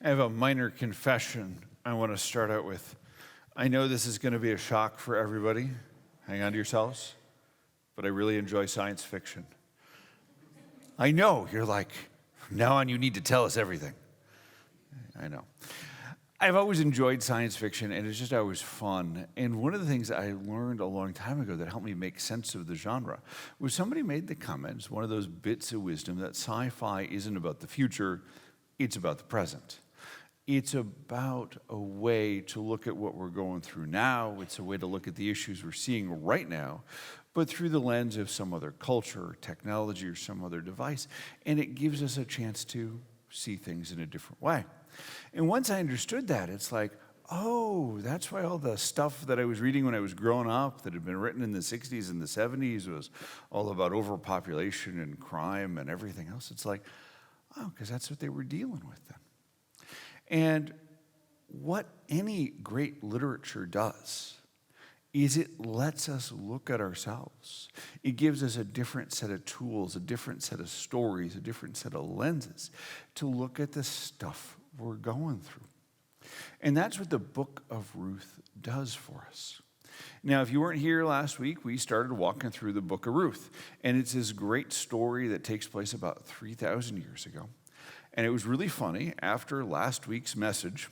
I have a minor confession I want to start out with. I know this is going to be a shock for everybody. Hang on to yourselves. But I really enjoy science fiction. I know, you're like, from now on you need to tell us everything. I know. I've always enjoyed science fiction, and it's just always fun. And one of the things I learned a long time ago that helped me make sense of the genre was somebody made the comments, one of those bits of wisdom, that sci-fi isn't about the future, it's about the present. It's about a way to look at what we're going through now. It's a way to look at the issues we're seeing right now, but through the lens of some other culture, or technology, or some other device. And it gives us a chance to see things in a different way. And once I understood that, it's like, oh, that's why all the stuff that I was reading when I was growing up that had been written in the 60s and the 70s was all about overpopulation and crime and everything else. It's like, oh, because that's what they were dealing with then. And what any great literature does is it lets us look at ourselves. It gives us a different set of tools, a different set of stories, a different set of lenses to look at the stuff we're going through. And that's what the book of Ruth does for us. Now, if you weren't here last week, we started walking through the book of Ruth. And it's this great story that takes place about 3,000 years ago. And it was really funny. After last week's message,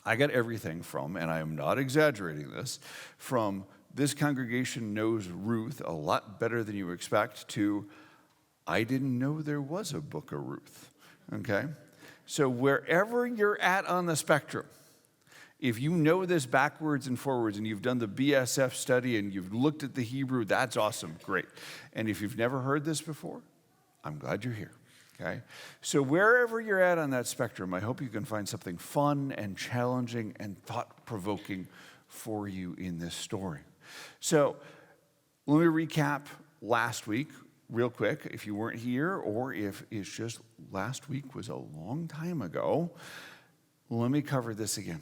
I got everything from, and I am not exaggerating this, from this congregation knows Ruth a lot better than you expect to I didn't know there was a book of Ruth, okay? So wherever you're at on the spectrum, if you know this backwards and forwards and you've done the BSF study and you've looked at the Hebrew, that's awesome, great. And if you've never heard this before, I'm glad you're here. Okay? So wherever you're at on that spectrum, I hope you can find something fun and challenging and thought-provoking for you in this story. So let me recap last week real quick. If you weren't here or if it's just last week was a long time ago, let me cover this again.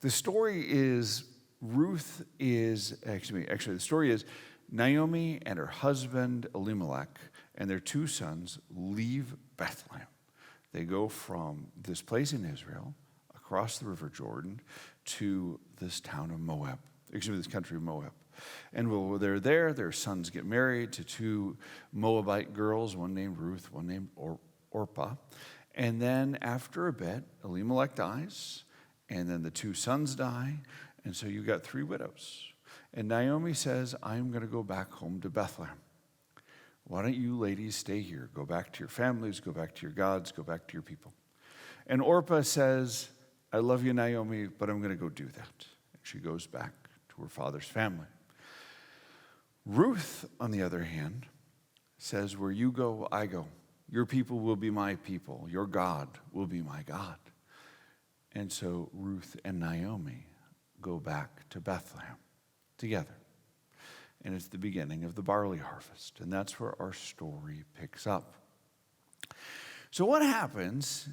The story is the story is Naomi and her husband Elimelech and their two sons leave Bethlehem. They go from this place in Israel across the River Jordan to this town of Moab, this country of Moab. And while they're there, their sons get married to two Moabite girls, one named Ruth, one named Orpah. And then after a bit, Elimelech dies, and then the two sons die, and so you got three widows. And Naomi says, I'm going to go back home to Bethlehem. Why don't you ladies stay here? Go back to your families, go back to your gods, go back to your people. And Orpah says, I love you, Naomi, but I'm going to go do that. And she goes back to her father's family. Ruth, on the other hand, says, where you go, I go. Your people will be my people. Your God will be my God. And so Ruth and Naomi go back to Bethlehem together. And it's the beginning of the barley harvest. And that's where our story picks up. So what happens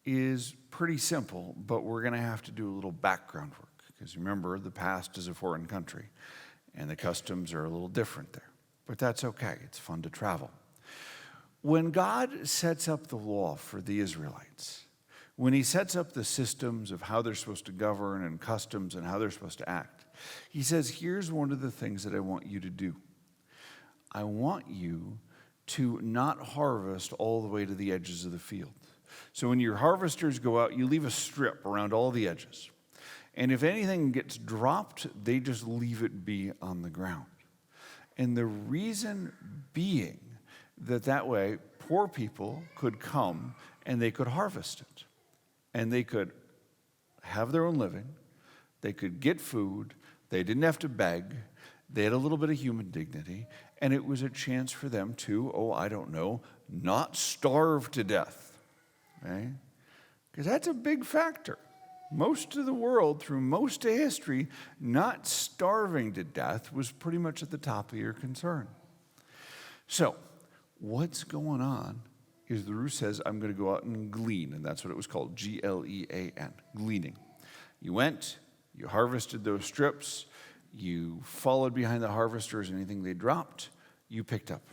is pretty simple, but we're going to have to do a little background work. Because remember, the past is a foreign country, and the customs are a little different there. But that's okay. It's fun to travel. When God sets up the law for the Israelites, when he sets up the systems of how they're supposed to govern and customs and how they're supposed to act, he says, here's one of the things that I want you to do. I want you to not harvest all the way to the edges of the field. So when your harvesters go out, you leave a strip around all the edges. And if anything gets dropped, they just leave it be on the ground. And the reason being that way, poor people could come and they could harvest it. And they could have their own living. They could get food. They didn't have to beg. They had a little bit of human dignity. And it was a chance for them to, not starve to death. Okay? Because that's a big factor. Most of the world, through most of history, not starving to death was pretty much at the top of your concern. So, what's going on is the Ruth says, I'm going to go out and glean. And that's what it was called, Glean, gleaning. You went, you harvested those strips, you followed behind the harvesters, anything they dropped, you picked up.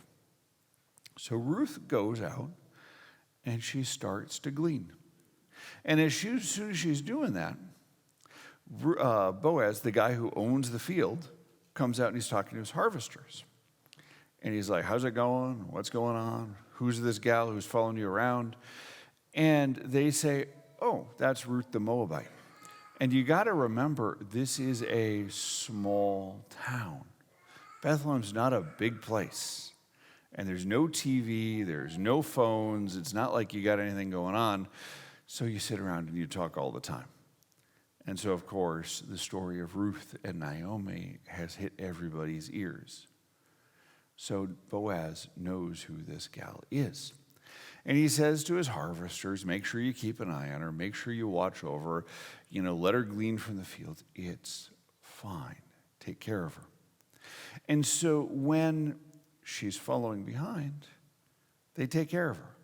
So Ruth goes out and she starts to glean. And as soon as she's doing that, Boaz, the guy who owns the field, comes out and he's talking to his harvesters. And he's like, how's it going? What's going on? Who's this gal who's following you around? And they say, oh, that's Ruth the Moabite. And you got to remember, this is a small town. Bethlehem's not a big place. And there's no TV, there's no phones. It's not like you got anything going on. So you sit around and you talk all the time. And so, of course, the story of Ruth and Naomi has hit everybody's ears. So Boaz knows who this gal is. And he says to his harvesters, make sure you keep an eye on her, make sure you watch over her, let her glean from the fields. It's fine. Take care of her. And so when she's following behind, they take care of her.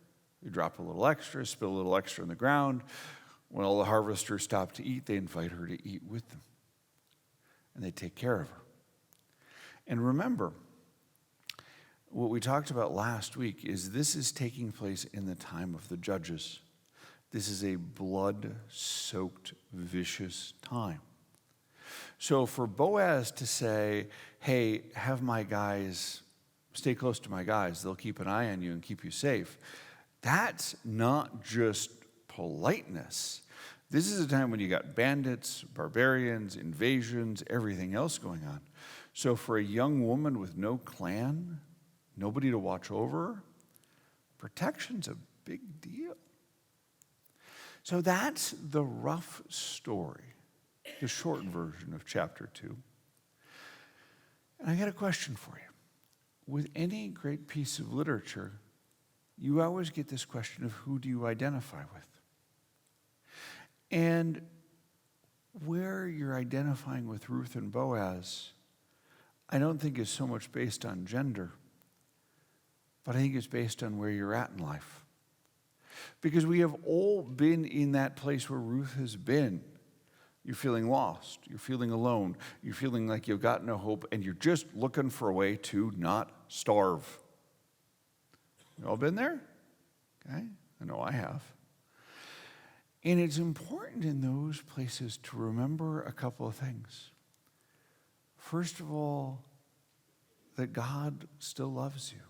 They drop a little extra, spill a little extra on the ground. When all the harvesters stop to eat, they invite her to eat with them. And they take care of her. And remember, what we talked about last week is this is taking place in the time of the judges. This is a blood-soaked, vicious time. So for Boaz to say, hey, have my guys, stay close to my guys, they'll keep an eye on you and keep you safe, that's not just politeness. This is a time when you got bandits, barbarians, invasions, everything else going on. So for a young woman with no clan, nobody to watch over her, protection's a big deal. So that's the rough story, the short version of chapter 2. And I got a question for you. With any great piece of literature, you always get this question of who do you identify with? And where you're identifying with Ruth and Boaz, I don't think is so much based on gender, but I think it's based on where you're at in life. Because we have all been in that place where Ruth has been. You're feeling lost, you're feeling alone, you're feeling like you've got no hope, and you're just looking for a way to not starve. You all been there? Okay, I know I have. And it's important in those places to remember a couple of things. First of all, that God still loves you.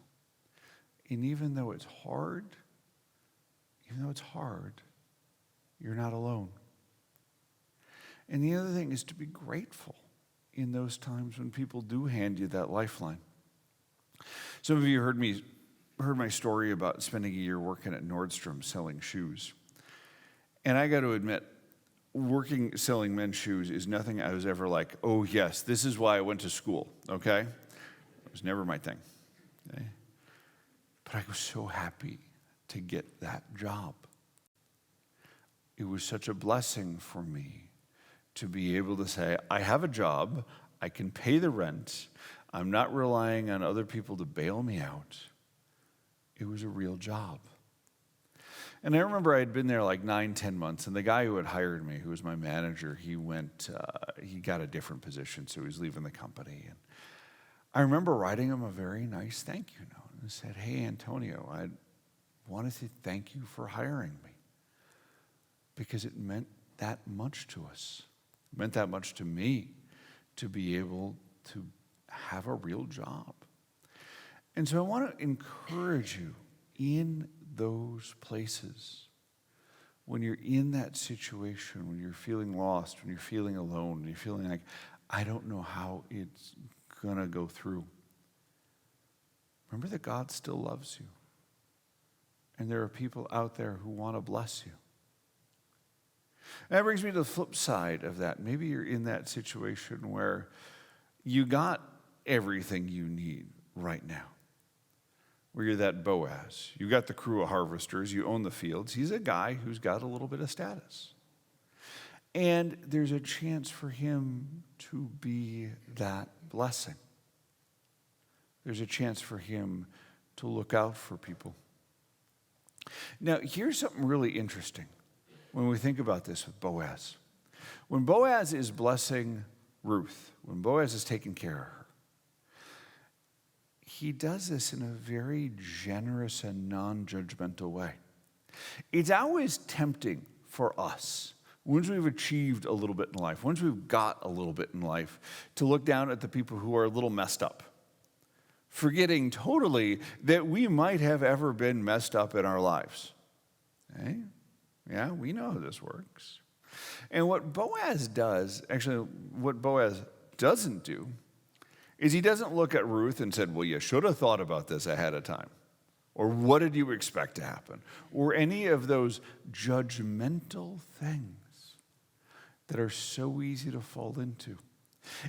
And even though it's hard, you're not alone. And the other thing is to be grateful in those times when people do hand you that lifeline. Some of you heard my story about spending a year working at Nordstrom selling shoes. And I got to admit, selling men's shoes is nothing I was ever like, oh yes, this is why I went to school, okay? It was never my thing, okay? But I was so happy to get that job. It was such a blessing for me to be able to say, I have a job, I can pay the rent, I'm not relying on other people to bail me out. It was a real job. And I remember I had been there like 9-10 months, and the guy who had hired me, who was my manager, he got a different position, so he was leaving the company. And I remember writing him a very nice thank you note and said, hey, Antonio, I wanted to thank you for hiring me because it meant that much to us. It meant that much to me to be able to have a real job. And so I want to encourage you in those places, when you're in that situation, when you're feeling lost, when you're feeling alone, when you're feeling like, I don't know how it's going to go through. Remember that God still loves you. And there are people out there who want to bless you. And that brings me to the flip side of that. Maybe you're in that situation where you got everything you need right now. Where you're that Boaz. You got the crew of harvesters. You own the fields. He's a guy who's got a little bit of status. And there's a chance for him to be that blessing. There's a chance for him to look out for people. Now, here's something really interesting when we think about this with Boaz. When Boaz is blessing Ruth, when Boaz is taking care of her, he does this in a very generous and non-judgmental way. It's always tempting for us, once we've achieved a little bit in life, once we've got a little bit in life, to look down at the people who are a little messed up, forgetting totally that we might have ever been messed up in our lives. Okay? Yeah, we know how this works. And what Boaz does, actually, what Boaz doesn't do, is he doesn't look at Ruth and said, well, you should have thought about this ahead of time. Or what did you expect to happen? Or any of those judgmental things that are so easy to fall into.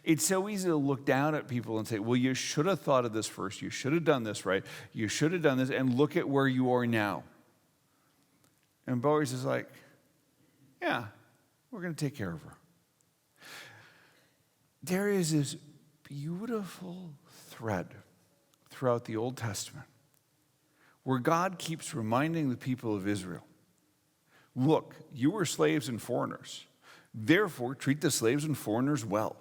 It's so easy to look down at people and say, well, you should have thought of this first. You should have done this right. You should have done this. And look at where you are now. And Boaz is like, yeah, we're going to take care of her. There is this beautiful thread throughout the Old Testament where God keeps reminding the people of Israel, look, you were slaves and foreigners. Therefore, treat the slaves and foreigners well.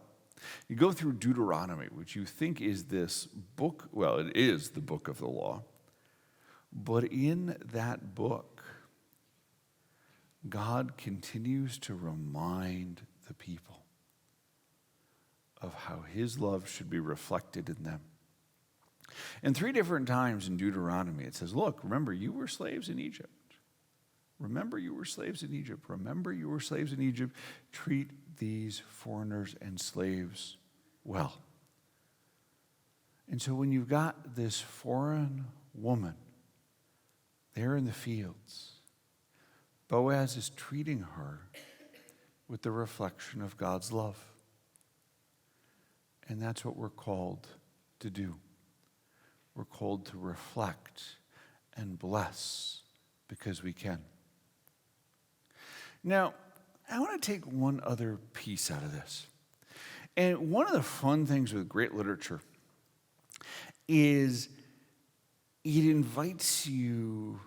You go through Deuteronomy, which you think is this book, well, it is the book of the law. But in that book, God continues to remind the people of how his love should be reflected in them. And 3 different times in Deuteronomy, it says, look, remember, you were slaves in Egypt. Remember you were slaves in Egypt. Remember you were slaves in Egypt. Treat these foreigners and slaves well. And so when you've got this foreign woman there in the fields, Boaz is treating her with the reflection of God's love. And that's what we're called to do. We're called to reflect and bless because we can. Now, I want to take one other piece out of this. And one of the fun things with great literature is it invites you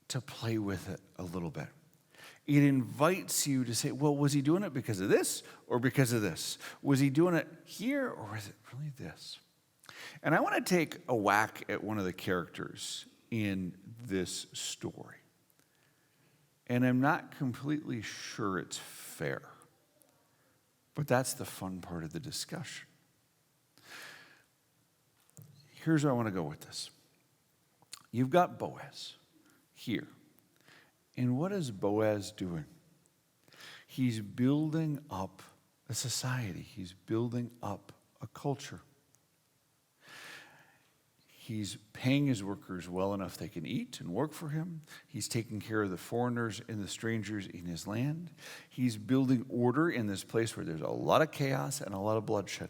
to play with it a little bit. It invites you to say, well, was he doing it because of this or because of this? Was he doing it here or is it really this? And I want to take a whack at one of the characters in this story. And I'm not completely sure it's fair. But that's the fun part of the discussion. Here's where I want to go with this. You've got Boaz here. And what is Boaz doing? He's building up a society. He's building up a culture. He's paying his workers well enough they can eat and work for him. He's taking care of the foreigners and the strangers in his land. He's building order in this place where there's a lot of chaos and a lot of bloodshed.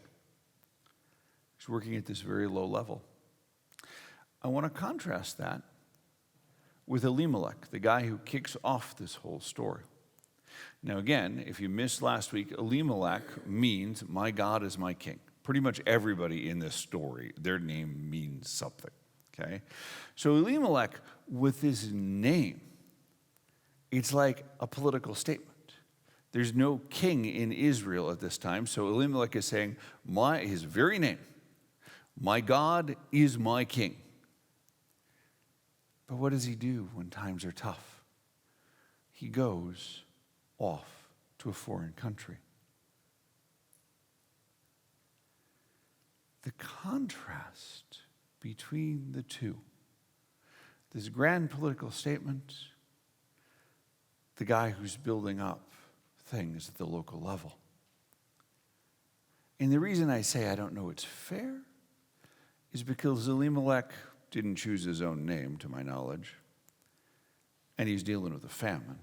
He's working at this very low level. I want to contrast that with Elimelech, the guy who kicks off this whole story. Now again, if you missed last week, Elimelech means my God is my king. Pretty much everybody in this story, their name means something, okay? So Elimelech, with his name, it's like a political statement. There's no king in Israel at this time, so Elimelech is saying, his very name, my God is my king. But what does he do when times are tough? He goes off to a foreign country. The contrast between the two, this grand political statement, the guy who's building up things at the local level. And the reason I say I don't know it's fair is because Elimelech didn't choose his own name, to my knowledge, and he's dealing with a famine.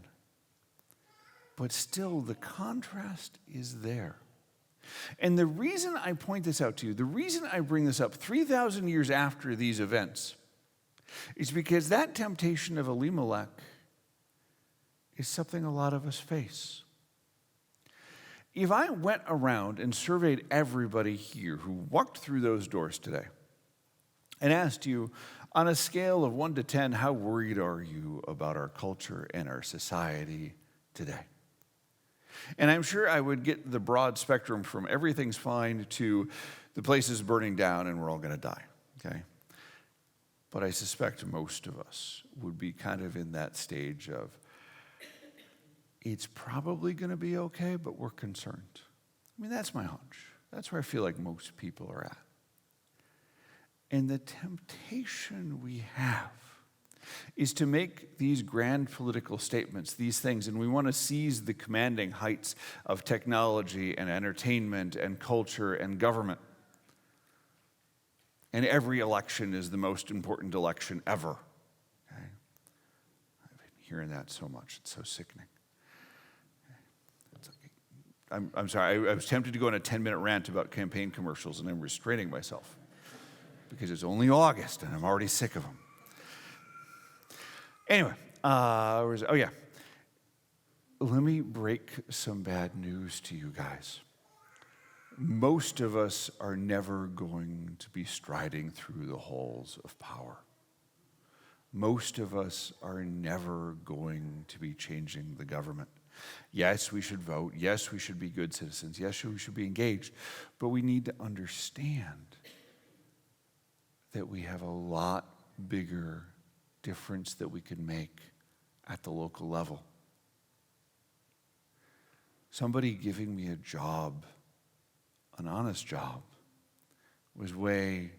But still, the contrast is there. And the reason I point this out to you, the reason I bring this up 3,000 years after these events, is because that temptation of Elimelech is something a lot of us face. If I went around and surveyed everybody here who walked through those doors today and asked you, on a scale of 1 to 10, how worried are you about our culture and our society today? And I'm sure I would get the broad spectrum from everything's fine to the place is burning down and we're all going to die, okay? But I suspect most of us would be kind of in that stage of, it's probably going to be okay, but we're concerned. I mean, that's my hunch. That's where I feel like most people are at. And the temptation we have is to make these grand political statements, these things, and we want to seize the commanding heights of technology and entertainment and culture and government. And every election is the most important election ever. Okay? I've been hearing that so much. It's so sickening. I'm sorry, I was tempted to go on a 10-minute rant about campaign commercials, and I'm restraining myself because it's only August, and I'm already sick of them. Anyway, let me break some bad news to you guys. Most of us are never going to be striding through the halls of power. Most of us are never going to be changing the government. Yes, we should vote. Yes, we should be good citizens. Yes, we should be engaged. But we need to understand that we have a lot bigger difference that we can make at the local level. Somebody giving me a job, an honest job, was way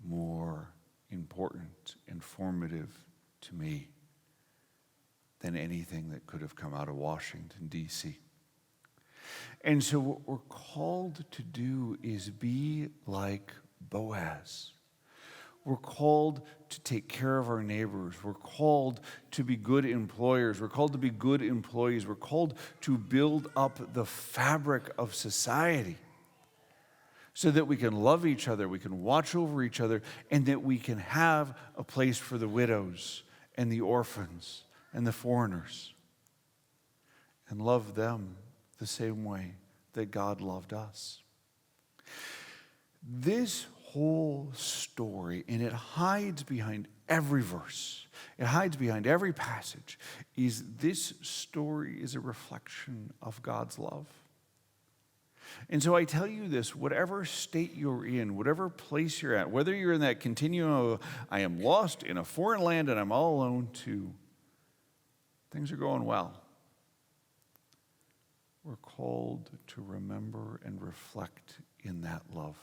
more important and formative to me than anything that could have come out of Washington, D.C. And so what we're called to do is be like Boaz. We're called to take care of our neighbors. We're called to be good employers. We're called to be good employees. We're called to build up the fabric of society so that we can love each other, we can watch over each other, and that we can have a place for the widows and the orphans and the foreigners, and love them the same way that God loved us. This whole story, and it hides behind every verse, it hides behind every passage, is this story is a reflection of God's love. And so I tell you this, whatever state you're in, whatever place you're at, whether you're in that continuum of I am lost in a foreign land and I'm all alone too, things are going well. We're called to remember and reflect in that love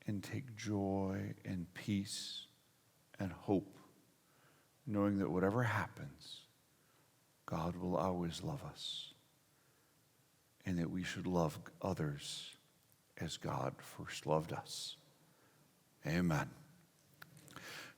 and take joy and peace and hope, knowing that whatever happens, God will always love us, and that we should love others as God first loved us. Amen.